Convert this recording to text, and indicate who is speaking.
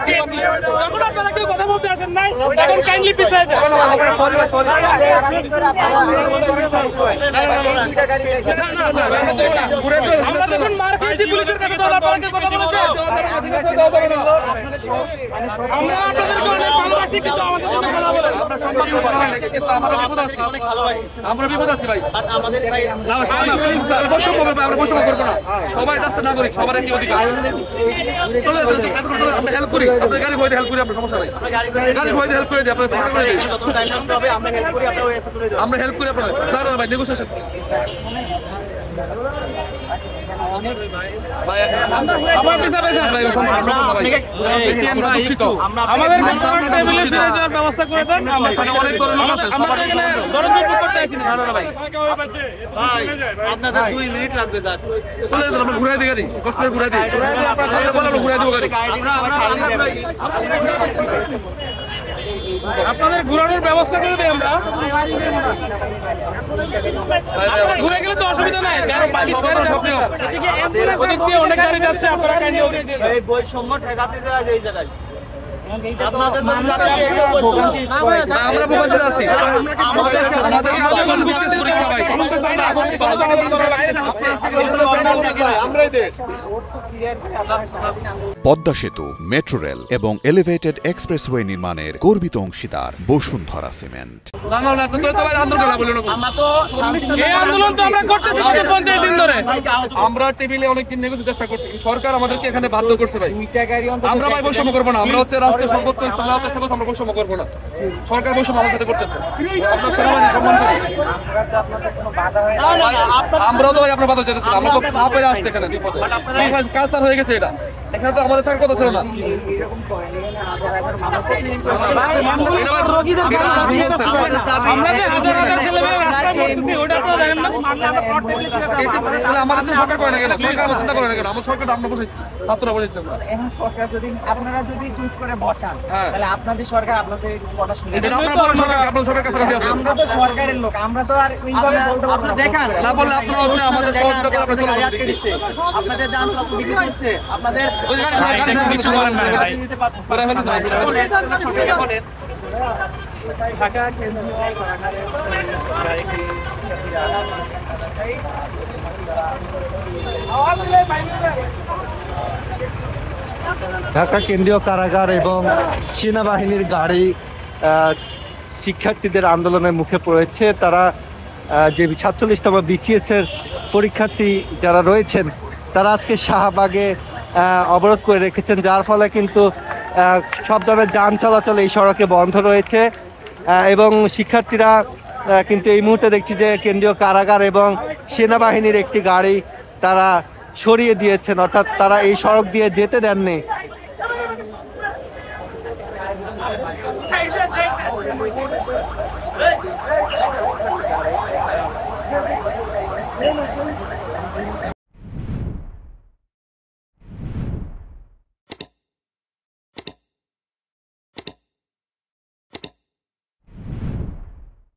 Speaker 1: পেয়েছি, তখন আপনারা কেউ কথা বলতে আসেন নাই, এখন কাইন্ডলি পিছিয়ে যান। আমরা যখন মার খেয়েছি পুলিশের কাছে, তখন আপনারা কেউ কথা বলেছেন? আমরা আপনাদেরকে অনেক ভালোবাসি, কিন্তু আমাদের সাথে কথা বলেন।
Speaker 2: আমরা বিপদ আছি ভাই, বৈষম্য করবো না, আমরা বৈষম্য করবো না, সবাই রাষ্ট্র নাগরিক, সবার একই অধিকার। চলে আমরা হেল্প করি, আপনার গাড়ি ভয় হেল্প করি, আপনার সমস্যা নাই, গাড়ি ভয় হেল্প করে দিই, আপনার আমরা হেল্প করি আপনার। না ভাই, নেগোসিয়েশন
Speaker 1: ব্যবস্থা করে দেন।
Speaker 2: ঘুরাই দিই গাড়ি, কষ্ট করে ঘুরাই দিই, ঘুরাই দেবো গাড়ি।
Speaker 1: আপনাদের ঘুরানোর ব্যবস্থা করে দিই আমরা। ঘুরে গেলে তো অসুবিধা নাই, ওদিক দিয়ে অনেক গাড়ি যাচ্ছে, আপনারা
Speaker 3: এই বৈষম্য ঠেকাতে দেওয়া এই জায়গায়
Speaker 2: আমরা ভোগান্তি আছি।
Speaker 4: পদ্মা সেতু, মেট্রো রেল এবং এলিভেটেড এক্সপ্রেসওয়ে নির্মাণের গর্বিত অংশীদার বসুন্ধরা সিমেন্ট।
Speaker 2: আমরা টেবিলে অনেকদিন নেগোসিয়েশন চেষ্টা করছি, সরকার আমাদেরকে এখানে বাধ্য করছে ভাই। আমরা ভাই বৈষম্য করবো না, আমরা হচ্ছে রাষ্ট্রের সর্বোচ্চ স্থান নেওয়ার চেষ্টা করছি, আমরা বৈষম্য করবো না। সরকার বৈষম্য আমার সাথে করতেছে, আপনার সেনাবাহিনী সম্মান করি। আমরাও তো ভাই আপনার বাধা চেয়েছিলাম, আমরা তো না পেরে আসছি এখানে বিপদে, কালচার হয়ে গেছে এটা, এখানে তো আমাদের থাকার কথা ছিল না। আমাদের সরকার করে না কেন, সরকার আমার চিন্তা করে না কেন, আমার সরকার আমরা বসেছি, ছাত্ররা বসেছি।
Speaker 3: এখন সরকার যদি আপনারা যদি চুজ করে বসান, তাহলে আপনাদের সরকার আপনাদের কথা শুনে,
Speaker 2: আপনার সরকার কাছাকাছি আছে,
Speaker 3: আমরা তো সরকারের লোক, আমরা তো আর ওইভাবে বলতে পারবো না। দেখান
Speaker 2: না বললে আপনারা হচ্ছে আমাদের সহযোগিতা করে আপনারা চলে যাবেন।
Speaker 3: আপনাদের জান বিক্রি হচ্ছে, আপনাদের
Speaker 1: কিছু করেন না ভাই।
Speaker 3: ঢাকা কেন্দ্রীয়
Speaker 5: ঢাকা কেন্দ্রীয় কারাগার এবং সেনাবাহিনীর গাড়ি শিক্ষার্থীদের আন্দোলনের মুখে পড়েছে। তারা যে 47তম বিসিএসের পরীক্ষার্থী যারা রয়েছেন, তারা আজকে শাহবাগে অবরোধ করে রেখেছেন, যার ফলে কিন্তু সব ধরনের যান চলাচল এই সড়কে বন্ধ রয়েছে। এবং শিক্ষার্থীরা কিন্তু এই মুহূর্তে দেখছি যে কেন্দ্রীয় কারাগার এবং সেনাবাহিনীর একটি গাড়ি তারা সরিয়ে দিয়েছেন, অর্থাৎ তারা এই সড়ক দিয়ে যেতে দেননি।